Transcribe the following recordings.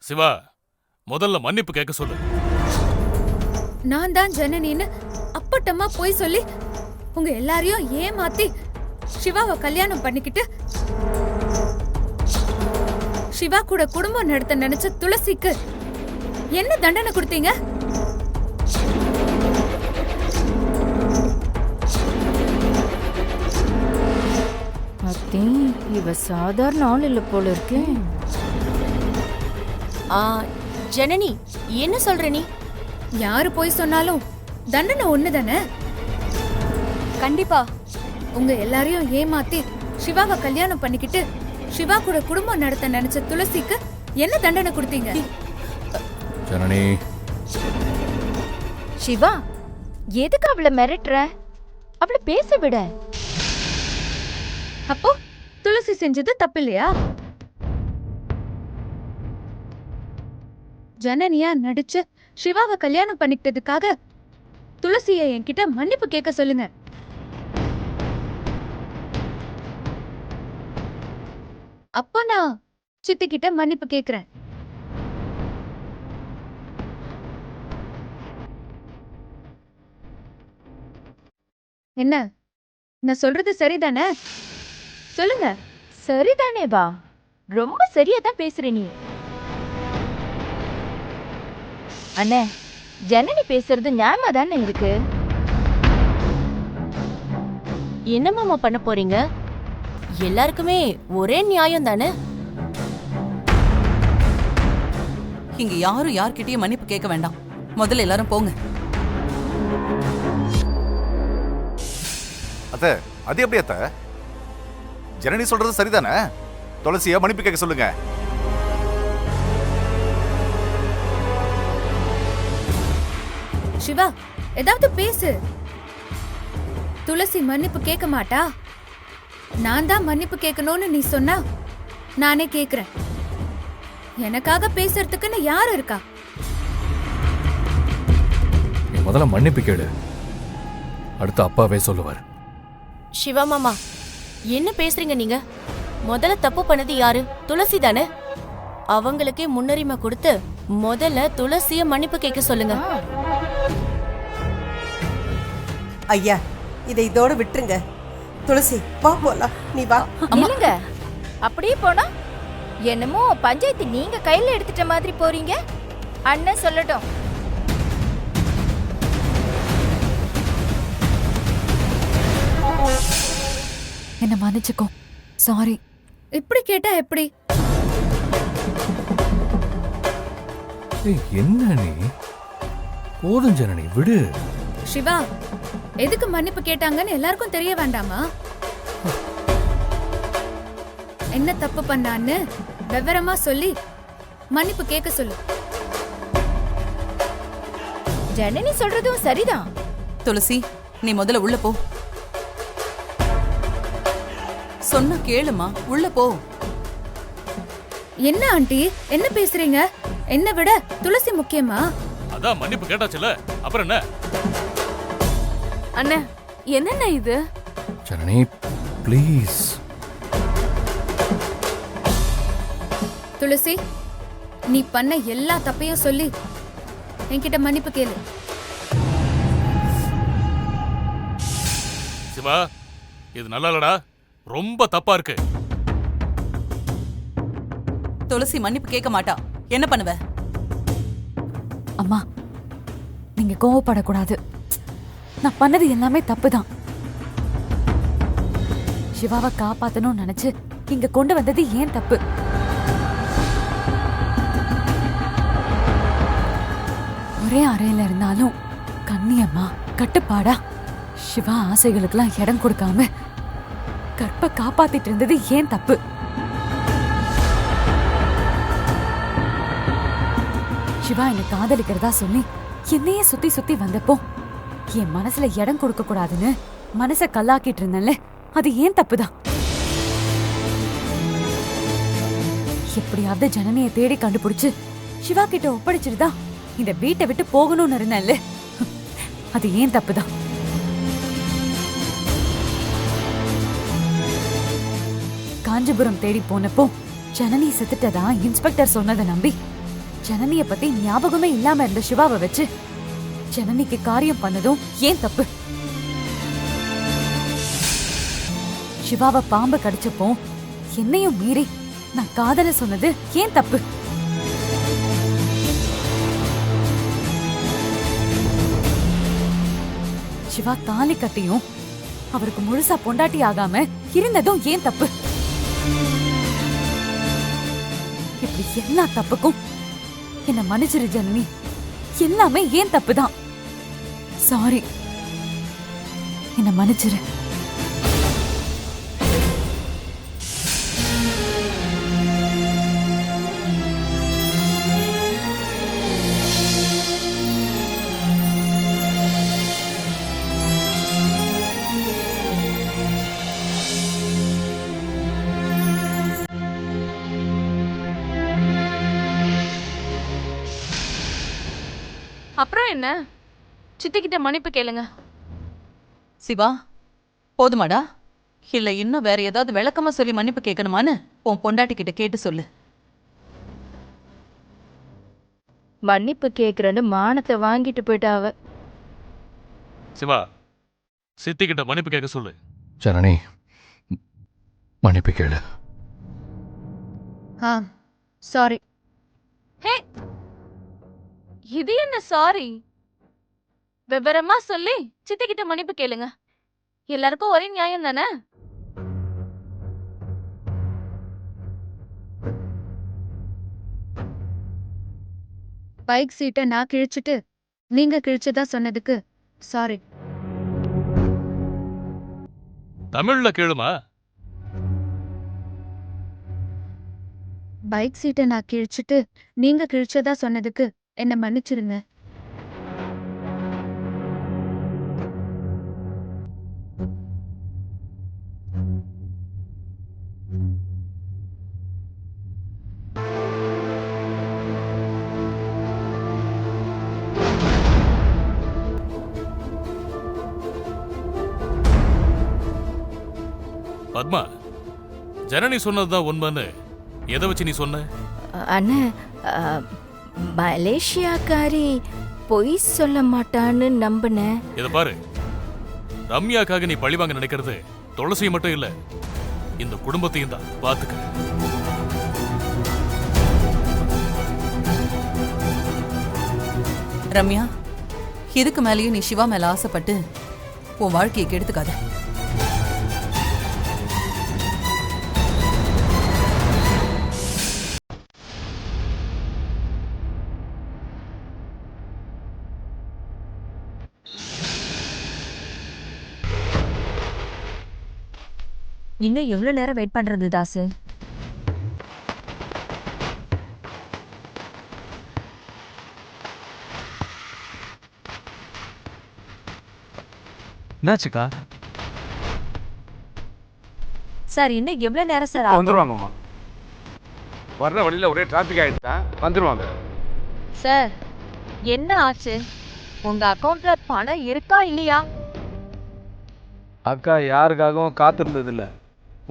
சிவா, முதல்ல மன்னிப்பு கேட்க சொல்லு. நான் தான் ஜனனின்னு அப்பட்டமா போய் சொல்லி உங்க எல்லாரையும் ஏமாத்தி சிவாவை கல்யாணம் பண்ணிக்கிட்டு சிவா கூட குடும்பம் நடத்த நினைச்ச துளசிக்கு என்ன தண்டனை கொடுத்தீங்க? அத்தி, இவ சாதாரண ஆள் இல்ல போல இருக்கு. ஜனனி, என்ன சொல்ற நீ? யாரு போய் சொன்னாலும் தண்டனை ஒண்ணுதானே. கண்டிப்பா. உங்க எல்லாரையும் ஏமாத்தி சிவாவை கல்யாணம் பண்ணிக்கிட்டு சிவா கூட குடும்பம் நடத்த நினைச்ச துளசிக்கு என்ன தண்டனை கொடுத்தீங்க? ஜனனி, சிவா, எதுக்கு அவளை மிரட்டுற? அவளை பேச விட. அப்போ துளசி செஞ்சது தப்பு இல்லையா? ஜனனியா நடிச்சு சிவாவை கல்யாணம் பண்ணிக்கிட்டதுக்காக துளசிய என்கிட்ட மன்னிப்பு கேட்க சொல்லுங்க. அப்ப நான் சித்தி கிட்ட மன்னிப்பு கேக்குறேன். என்ன, நான் சொல்றது சரிதானே? சொல்லுங்க. சரிதானே வா, ரொம்ப சரியா தான் பேசுற நீ. அண்ணே, ஜனனி பேசுறது நியாயமா தானே இருக்கு. என்ன மாமா பண்ண போறீங்க? எல்லாருக்குமே ஒரே நியாயம் தானே? இங்க யாரும் யார்கிட்டயும் மன்னிப்பு கேட்க வேண்டாம். முதல்ல எல்லாரும் போங்க. அத்தை, அது எப்படி அத்தை? ஜனனி சொல்றது சரிதானே? துளசிய மன்னிப்பு கேட்க சொல்லுங்க. சிவா, ஏதாவது பேசு. துளசி மன்னிப்பு கேட்க மாட்டா. நான் தான் மன்னிப்பு கேட்கணும்னு நீ சொன்னா நானே கேக்குறேன். எனக்காக பேசுறதுக்குன்னு யாரு இருக்கா? நீ முதல்ல மன்னிப்பு கேளு, அடுத்து அப்பாவே சொல்லுவார். சிவா மாமா, என்ன பேசுறீங்க நீங்க? முதல்ல தப்பு பண்ணது யாரு? துளசி தானே. அவங்களுக்கே முன்னுரிமை கொடுத்து முதல்ல துளசிய மன்னிப்பு கேட்க சொல்லுங்க. ஐயா, இதை இதோட விட்டுருங்க. துளசி, வா போலாம். நீ வா. இல்லங்க, அப்படியே போனா என்னமோ பஞ்சாயத்து நீங்க கையில எடுத்துட்ட மாதிரி போறீங்க. அண்ணன் சொல்லட்டும். என்ன மன்னிச்சுக்கோ, சாரி. இப்படி கேட்டா எப்படி? என்ன நீ? போதும் ஜனனி, விடு. சிவா, எதுக்கு மன்னிப்பு கேட்டாங்கன்னு எல்லாருக்கும் தெரிய வேண்டாமா? என்ன தப்பு பண்ணான்னு விவரமா சொல்லி மன்னிப்பு கேட்க சொல்லு. ஜனனி சொல்றதும் சரிதான். துளசி, நீ முதல்ல உள்ள போ. சொன்ன கேளுமா, உள்ள போ. என்ன ஆண்டி, என்ன பேசுறீங்க? என்ன விட துளசி முக்கியமா? அதான் மன்னிப்பு கேட்டாச்சுல, அப்புறம் என்ன? அண்ணே, என்னென்ன இது? ஜனனி, ப்ளீஸ். துளசி, நீ பண்ண எல்லா தப்பையும் சொல்லி என்கிட்ட மன்னிப்பு கேளு. சிவா, இது நல்லா இல்லடா, ரொம்ப தப்பா இருக்கு. துளசி மன்னிப்பு கேட்க மாட்டா. என்ன பண்ணுவ? அம்மா, நீங்க கோவப்படக்கூடாது. நான் பண்ணது எல்லாமே தப்புதான். சிவாவை காப்பாத்தணும்னு நினைச்சு இங்க கொண்டு வந்தது ஏன் தப்பு? ஒரே அறையில இருந்தாலும் கண்ணியம்மா கட்டுப்பாடா சிவா ஆசைகளுக்கெல்லாம் இடம் கொடுக்காம கற்ப காப்பாத்திட்டு இருந்தது ஏன் தப்பு? சிவா என்னை காதலிக்கிறதா சொல்லி என்னையே சுத்தி சுத்தி வந்தப்போ என் மனசுல இடம் கொடுக்க கூடாதுன்னு மனச கல்லாக்கிட்டு இருந்தேன்ல, அது ஏன் தப்புதான். எப்படியாவது ஜனனியை தேடி கண்டுபிடிச்சு சிவா கிட்ட ஒப்படைச்சிருதா இந்த வீட்டை விட்டு போகணும்னு இருந்தேன்ல, அது ஏன் தப்புதான். காஞ்சிபுரம் தேடி போனப்போ ஜனனி செத்துட்டதா இன்ஸ்பெக்டர் சொன்னதை நம்பி ஜனனிய பத்தி ஞாபகமே இல்லாம இருந்த சிவாவை வச்சு ஜனனிக்கு காரியம் பண்ணதும் ஏன் தப்பு? சிவாவை பாம்பு கடிச்சப்போ என்னையும் மீறி நான் காதல சொன்னது ஏன் தப்பு? சிவா தாலி கட்டியும் அவருக்கு முழுசா பொண்டாட்டி ஆகாம இருந்ததும் ஏன் தப்பு? இப்படி எல்லா தப்புக்கும் என்ன மன்னிச்சிரு ஜனனி. எல்லாமே ஏன் தப்புதான். சாரி, என்ன மன்னிச்சிரு. அப்புறம் என்ன, சித்திக்கிட்ட மன்னிப்பு கேளுங்க. சிவா, போதுமாடா? இல்ல இன்னும் வேற ஏதாவது விளக்கமா சொல்லி மன்னிப்பு கேட்கணுமான்னு உன் பொண்டாட்டி கிட்ட கேட்டு சொல்லு. மன்னிப்பு கேக்குறேன்னு மானத்தை வாங்கிட்டு போயிட்டா அவ. சிவா, சித்திக்கிட்ட மன்னிப்பு கேட்க சொல்லு. ஜனனி, மன்னிப்பு கேளு. சாரி. ஹே, இது என்ன சாரி? விவரமா சொல்லி சித்திக்கிட்ட மன்னிப்பு கேளுங்க. எல்லாருக்கும் ஒரே நியாயம் தானே? பைக் சீட்டை நான் கிழிச்சிட்டு நீங்க கிழிச்சதா சொன்னதுக்கு சாரி. தமிழ்ல கேளுமா? பைக் சீட்டை நான் கிழிச்சிட்டு நீங்க கிழிச்சதா சொன்னதுக்கு என்ன மன்னிச்சிருங்க. பத்மா, ஜனனி சொன்னதுதான் உண்மைன்னு எதை வச்சு நீ சொன்ன? அண்ணே, மலேசியாக்காரி பொய் சொல்ல மாட்டான்னு நம்பினேன். இத பாரு, ரம்யாக்காக நீ பழிவாங்க நினைக்கிறது துளசியை மட்டும் இல்ல, இந்த குடும்பத்தையும் தான். பாத்துக்க. ரம்யா, இதுக்கு மேலேயும் நீ சிவா மேல ஆசைப்பட்டு உன் வாழ்க்கையை கெடுத்துக்காத. இன்னும் எவ்வளவு நேரம் வெயிட் பண்றது தாசு? என்னாச்சுக்கா? சார், இன்னும் எவ்வளவு நேரம் சார்? வந்துருவாங்கம்மா. வர்ற வழியில ஒரே டிராபிக் ஆயிடுச்சா, வந்துருவாங்க. சார், என்ன ஆச்சு? உங்க அக்கவுண்ட்ல பணம் இருக்கா இல்லையா? அக்கா யாருக்காகவும் காத்திருந்தது இல்ல.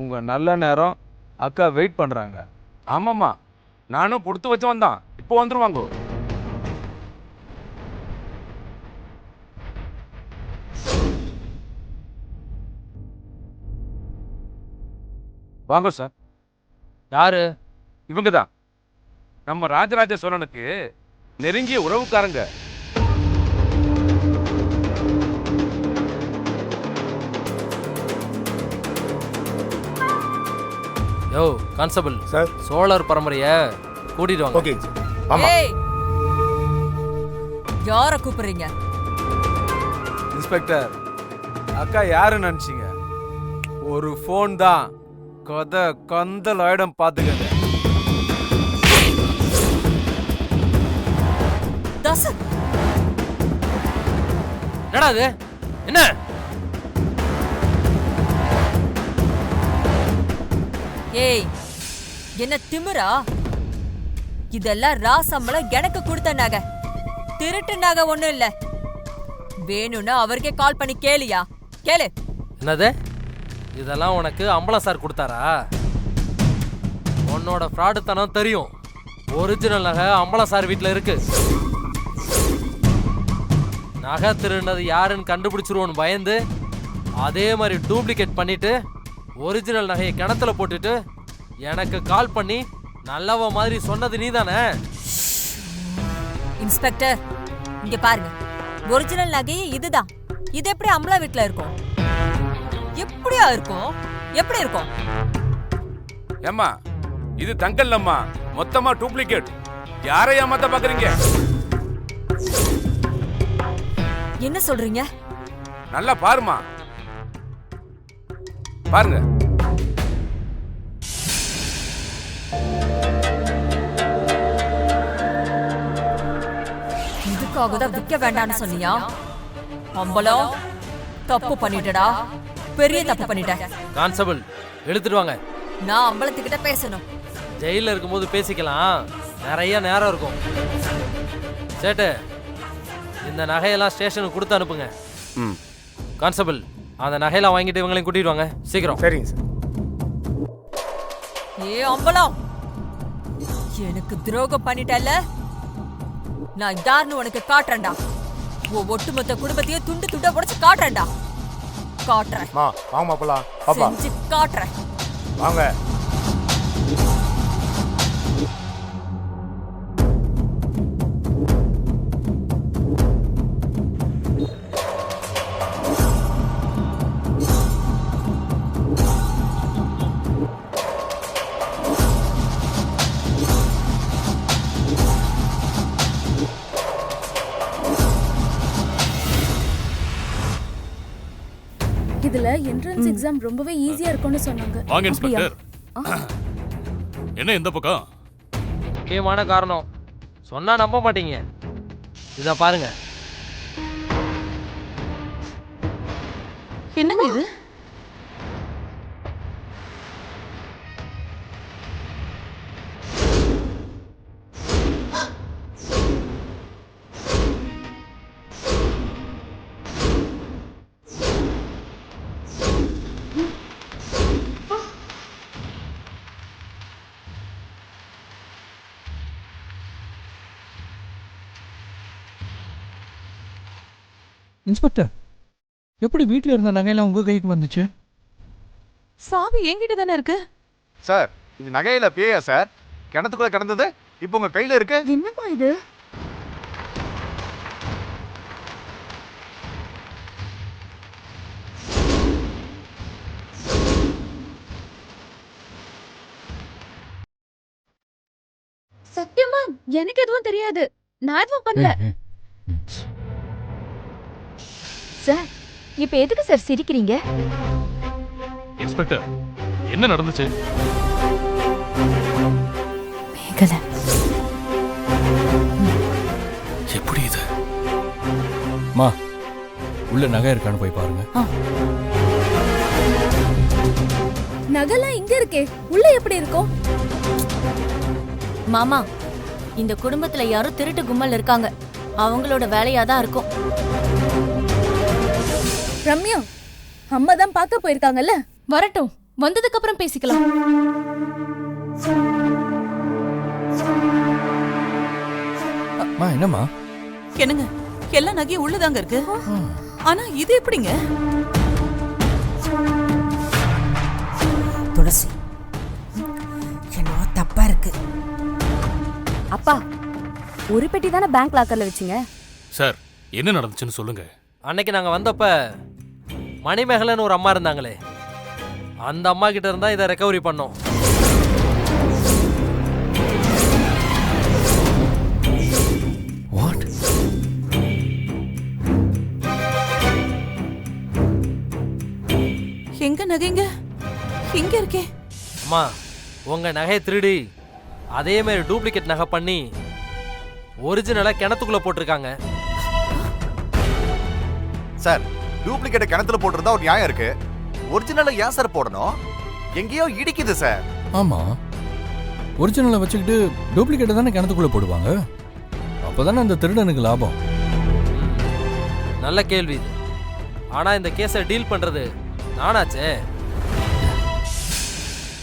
உங்க நல்ல நேரம் அக்கா வெயிட் பண்றாங்க. ஆமாம்மா, நானும் கொடுத்து வச்சு வந்தான். இப்போ வந்துருவாங்க. வாங்க சார். யாரு? இவங்க தான் நம்ம ராஜராஜ சோழனுக்கு நெருங்கிய உறவுக்காரங்க. யோ கான்ஸ்டபிள் சார், சோழர் பரம்பரைய கூட்டிட்டு வாங்க. ஓகே. ஆமா. யார கூப்பிடுறீங்க? இன்ஸ்பெக்டர், அக்கா யாரு நினைச்சீங்க? ஒரு ஃபோன் தான். கதை கந்தல் ஆயிடம் பாத்துக்கங்க. என்னடா இது? என்ன ஏய், என்ன திமிரா? இதெல்லாம் ராசம்பளம் எனக்கு கொடுத்த நகை, திருட்டு நகை ஒண்ணும் இல்ல. வேணும்னா அவருக்கே கால் பண்ணி கேளியா? கேளு. என்னது? இதெல்லாம் உனக்கு அம்பலம் சார் கொடுத்தாரா? உன்னோட ஃப்ராடுத்தனம் தெரியும். ஒரிஜினல் நகை அம்பலம் சார் வீட்டில் இருக்கு. நகை திருடினது யாருன்னு கண்டுபிடிச்சிருவோன்னு பயந்து அதே மாதிரி டூப்ளிகேட் பண்ணிட்டு ஒரிஜினல் நகையை கிணத்துல போட்டுட்டு எனக்கு கால் பண்ணி நல்லவ மாதிரி சொன்னது நீதானே? இன்ஸ்பெக்டர், இங்க பாருங்க, ஒரிஜினல் நகையே இதுதான். இது எப்படி அம்பலா வீட்ல இருக்கும்? எப்படியா இருக்கும்? எப்படி இருக்கும்? ஏம்மா, இது தங்கல்லம்மா, மொத்தமா டூப்ளிகேட். யாரை ஏமாத்த பாக்குறீங்க? என்ன சொல்றீங்க? நல்லா பாருமா, பாருங்க. இதுக்காக தான் விற்க வேண்டாம்னு சொன்னியா? அம்பலம், தப்பு பண்ணிட்டடா, பெரிய தப்பு பண்ணிட்ட. கான்ஸ்டபிள், எடுத்துட்டு வாங்க. நான் அம்பலத்துக்கிட்ட பேசணும். ஜெயில இருக்கும்போது பேசிக்கலாம், நிறைய நேரம் இருக்கும். சேட்டு, இந்த நகையெல்லாம் ஸ்டேஷனுக்கு கொடுத்து அனுப்புங்க. கான்ஸ்டபிள், அந்த நகையெல்லாம் வாங்கிட்டு இவங்களையும் கூட்டிட்டு வாங்க சீக்கிரம். சரிங்க சார். ஏ அம்பலம், எனக்கு துரோகம் பண்ணிட்டல்ல, நான் யாருன்னு உனக்கு காட்டுறேன்டா. ஒட்டுமொத்த குடும்பத்தையே துண்டு துண்டா உடைச்சு காட்டுறேன்டா. காட்டுறேன். வாங்க போலாம். பாப்பா, செஞ்சு காட்டுறேன். வாங்க. இதுல என்ட்ரன்ஸ் எக்ஸாம் ரொம்பவே ஈஸியா இருக்கும்னு சொன்னாங்க. வாங்க இன்ஸ்பெக்டர். என்ன இந்த பக்கம்? முக்கியமான காரணம் சொன்னா நம்ப மாட்டீங்க. இத பாருங்க. என்னங்க இது? இன்ஸ்பெக்டர், எப்படி வீட்டில் இருந்த நகையெல்லாம் உங்க கைக்கு வந்துச்சு? சாவி என்கிட்ட தானே இருக்கு. சார், இது நகையில பேயா சார்? கிணத்துக்குள்ள கிடந்தது இப்போ உங்க கையில இருக்கு. என்னப்பா இது? சத்தியமா எனக்கு எதுவும் தெரியாது. நான் எதுவும் பண்ணல. சார், இப்ப எதுக்கு சார் சிரிக்கிறீங்க? இன்ஸ்பெக்டர், என்ன நடந்துச்சு? மேகலை, எப்படி இது? மா, உள்ள நகை இருக்கான்னு போய் பாருங்க. நகைலாம் இங்க இருக்கே, உள்ள எப்படி இருக்கும்? மாமா, இந்த குடும்பத்துல யாரும் திருட்டு கும்பல் இருக்காங்க. அவங்களோட வேலையா தான் இருக்கும். ரம்யா, அம்மா தான் பார்க்க போயிருக்காங்கல்ல, வரட்டும், வந்ததுக்கு அப்புறம் பேசிக்கலாம். மா, என்னம்மா? என்னங்க, எல்லா நகையும் உள்ளதாங்க இருக்கு. ஆனா இது எப்படிங்க? துளசி, என்னவோ தப்பா இருக்கு. அப்பா, ஒரு பெட்டி தானே பேங்க் லாக்கர்ல வச்சீங்க. சார், என்ன நடந்துச்சுன்னு சொல்லுங்க. அன்னைக்கு நாங்க வந்தப்ப மணிமேகலன்னு ஒரு அம்மா இருந்தாங்களே, அந்த அம்மா கிட்ட இருந்தா இதை ரெக்கவரி பண்ணோம். வாட்? எங்க நகைங்க இங்க இருக்கே. அம்மா, உங்க நகையை திருடி அதே மாதிரி டூப்ளிகேட் நகை பண்ணி ஒரிஜினலா கிணத்துக்குள்ள போட்டிருக்காங்க. சார், டூப்ளிகேட் கிணத்துல போட்டிருந்தா ஒரு நியாயம் இருக்கு. ஒரிஜினலை ஏன் சார் போடணும்? எங்கேயோ இடிக்குது சார். ஆமா, ஒரிஜினலை வச்சுக்கிட்டு டூப்ளிகேட்டை தானே கிணத்துக்குள்ள போடுவாங்க. அப்பதானே அந்த திருடனுக்கு லாபம். நல்ல கேள்வி இது. ஆனா இந்த கேஸை டீல் பண்றது நானாச்சே.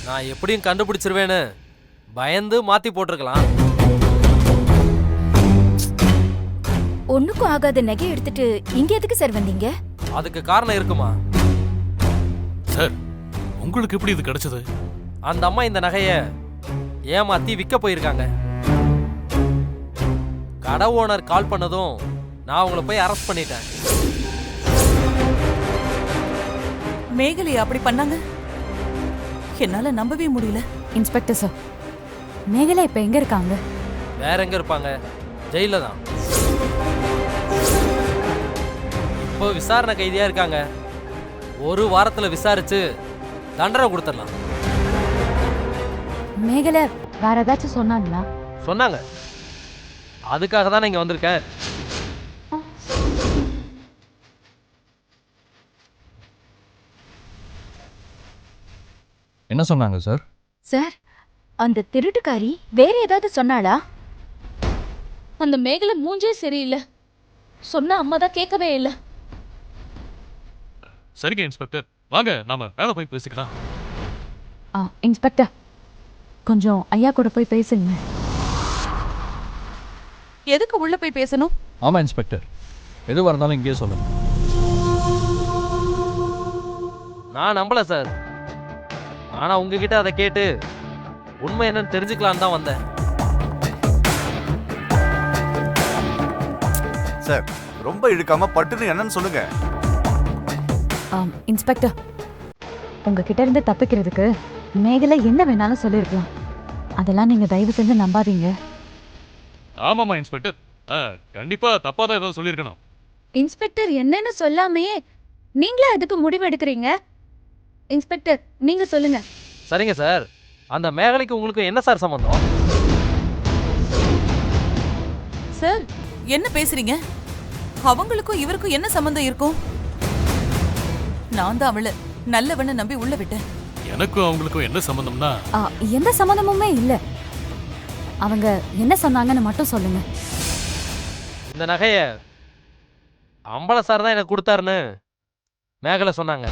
நான் எப்படியும் கண்டுபிடிச்சிருவேன்னு பயந்து மாத்தி போட்டிருக்கலாம். ஒண்ணுக்கும் ஆகாத நகை எடுத்துட்டு இங்க எதுக்கு சார் வந்தீங்க? அதுக்கு காரணம் இருக்குமா? சார், உங்களுக்கு எப்படி இது கிடைச்சது? அந்த அம்மா இந்த நகைய ஏமாத்தி விற்க போயிருக்காங்க. கடை ஓனர் கால் பண்ணதும் நான் உங்களை போய் அரெஸ்ட் பண்ணிட்டேன். மேகலை அப்படி பண்ணாங்க? என்னால நம்பவே முடியல. இன்ஸ்பெக்டர் சார், மேகலை இப்ப எங்க இருக்காங்க? வேற எங்க இருப்பாங்க? ஜெயில தான். இப்போ விசாரணை கைதியா இருக்காங்க. ஒரு வாரத்துல விசாரிச்சு தண்டனை கொடுத்துடலாம். மேகலை வேற ஏதாச்சும் சொன்னாங்களா? சொன்னாங்க. அதுக்காக தான் இங்க வந்திருக்கேன். என்ன சொன்னாங்க சார்? சார், அந்த திருட்டுக்காரி வேற ஏதாவது சொன்னாளா? அந்த மேகலை மூஞ்சே சரியில்லை. சொன்ன அம்மா தான் கேட்கவே இல்லை. சரிங்க இன்ஸ்பெக்டர், வாங்க நாம மேல போய் பேசிக்கலாம். இன்ஸ்பெக்டர், கொஞ்சம் ஐயா கூட போய் பேசுங்க. எதுக்கு உள்ள போய் பேசணும்? ஆமா இன்ஸ்பெக்டர், எதுவாக இருந்தாலும் இங்கேயே சொல்லுங்க. நான் நம்பல சார். ஆனா உங்ககிட்ட அதை கேட்டு உண்மை என்னன்னு தெரிஞ்சுக்கலான்னு தான் வந்தேன். சார், ரொம்ப இழுக்காம பட்டுன்னு என்னன்னு சொல்லுங்க. இன்ஸ்பெக்டர், உங்ககிட்ட இருந்து தப்பிக்கிறதுக்கு மேகலை என்ன வேணாலும் சொல்லியிருக்கலாம். அதெல்லாம் நீங்க தயவு செஞ்சு நம்பாதீங்க. ஆமாமா இன்ஸ்பெக்டர், கண்டிப்பா தப்பா தான் ஏதோ சொல்லியிருக்கணும். இன்ஸ்பெக்டர் என்னன்னு சொல்லாமையே நீங்களே அதுக்கு முடிவு எடுக்கிறீங்க. இன்ஸ்பெக்டர், நீங்க சொல்லுங்க. சரிங்க சார், அந்த மேகலைக்கு உங்களுக்கு என்ன சார் சம்பந்தம்? சார், என்ன பேசுறீங்க? அவங்களுக்கும் இவருக்கும் என்ன சம்பந்தம் இருக்கும்? நான் தான் அவளை நல்லவன நம்பி உள்ள விட்டேன். எனக்கும் அவங்களுக்கும் என்ன சம்பந்தம்னா? எந்த சம்பந்தமுமே இல்ல. அவங்க என்ன சொன்னாங்கன்னு மட்டும் சொல்லுங்க. இந்த நகைய அம்பல சார் தான் எனக்கு கொடுத்தாருன்னு மேகலை சொன்னாங்க.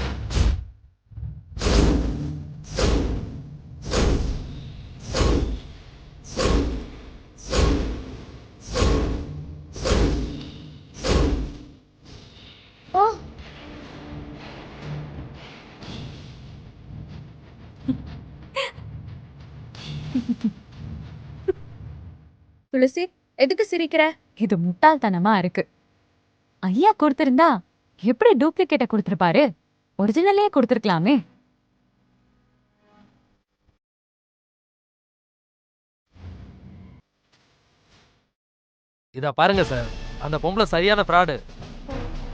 துளசி, எதுக்கு சிரிக்கிற? இது முட்டாள்தனமா இருக்கு. ஐயா கொடுத்திருந்தா எப்படி டூப்ளிகேட்டை கொடுத்திருப்பாரு? ஒரிஜினலே கொடுத்திருக்கலாமே. இத பாருங்க சார், அந்த பொம்பளை சரியான ஃப்ராடு.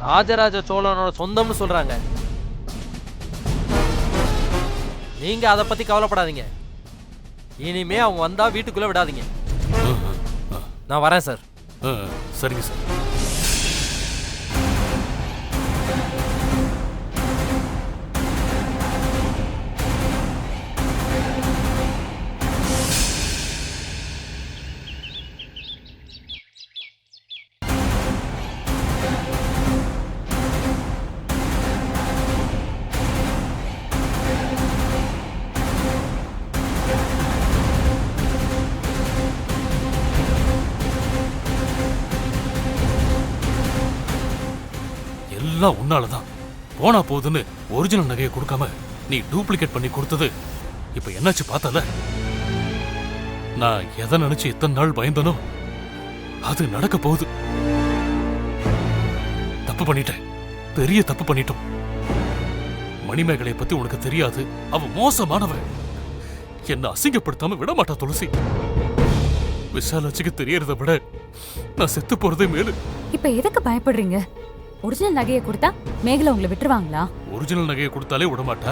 ராஜராஜ சோழனோட சொந்தம்னு சொல்றாங்க. நீங்க அதை பத்தி கவலைப்படாதீங்க. இனிமே அவங்க வந்தா வீட்டுக்குள்ள விடாதீங்க. நான் வரேன் சார். சரிங்க சார். எல்லாம் உன்னாலதான். போனா போகுதுன்னு ஒரிஜினல் நகையை கொடுக்காம நீ டூப்ளிகேட் பண்ணி கொடுத்தது இப்ப என்னாச்சு பார்த்தல? நான் எதை நினைச்சு இத்தனை நாள் பயந்தனோ அது நடக்க போகுது. தப்பு பண்ணிட்டேன், பெரிய தப்பு பண்ணிட்டோம். மணிமேகலை பத்தி உனக்கு தெரியாது, அவ மோசமானவ. என்ன அசிங்கப்படுத்தாம விட மாட்டா துளசி. விஷாலாட்சிக்கு தெரியறத விட நான் செத்து போறதே மேலு. இப்ப எதுக்கு பயப்படுறீங்க? ஒரிஜினல் நகையை கொடுத்தா மேகலை உங்களை விட்டுருவாங்களா? ஒரிஜினல் நகையை கொடுத்தாலே விடமாட்டா,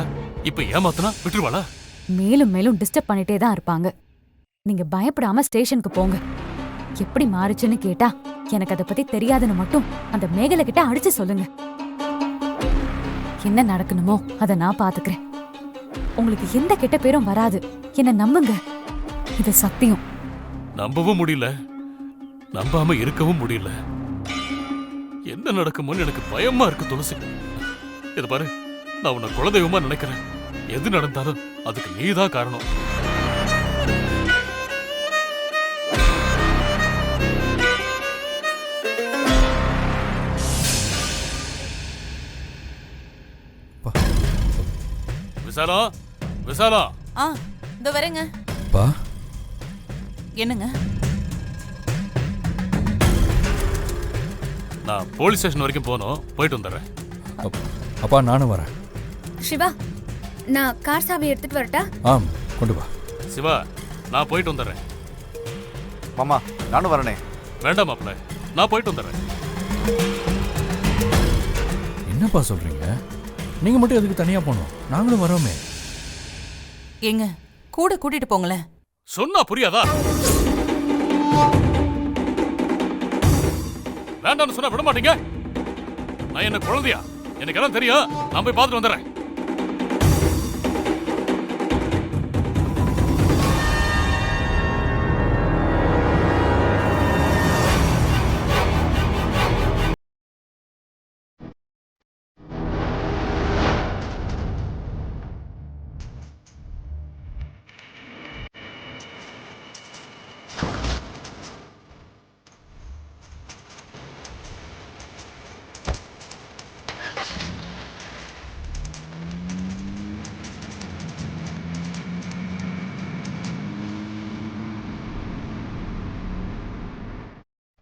இப்ப ஏமாத்தினா விட்டுருவாளா? மேலும் மேலும் டிஸ்டர்ப் பண்ணிட்டே தான் இருப்பாங்க. நீங்க பயப்படாம ஸ்டேஷனுக்கு போங்க. எப்படி மாறுச்சுன்னு கேட்டா எனக்கு அதை பத்தி தெரியாதுன்னு மட்டும் அந்த மேகலை கிட்ட அடிச்சு சொல்லுங்க. என்ன நடக்கணுமோ அதை நான் பாத்துக்கிறேன். உங்களுக்கு எந்த கெட்ட பேரும் வராது. என்ன நம்புங்க, இது சத்தியம். நம்பவும் முடியல, நம்பாம இருக்கவும் முடியல. என்ன நடக்குமோன்னு எனக்கு பயமா இருக்கு துளசி. இது பாரு, நான் உன்னை குலதெய்வமா நினைக்கிறேன். எது நடந்தாலும் அதுக்கு நீதான் காரணம். விசாலம் விசாலம் ஆ இதோ வரேங்க. பா என்னங்க? நான் போலீஸ் ஸ்டேஷன் வரைக்கும் போகணும், போயிட்டு வந்துடுறேன். அப்பா நானும் வரேன். சிவா, நான் கார் சாவி எடுத்துட்டு வரட்டா? ஆம், கொண்டு வா. சிவா, நான் போயிட்டு வந்துடுறேன். மாமா நானும் வரனே. வேண்டாம் மாப்பிள்ள, நான் போயிட்டு வந்துடுறேன். என்னப்பா சொல்றீங்க? நீங்க மட்டும் எதுக்கு தனியா போகணும்? நாங்களும் வரோமே. ஏங்க கூட கூட்டிட்டு போங்களேன். சொன்னா புரியாதா? வேண்டாம்னு சொன்னா விட மாட்டீங்க. நான் என்ன குழந்தையா? எனக்கு எல்லாம் தெரியும். நான் போய் பார்த்துட்டு வந்துடுறேன்.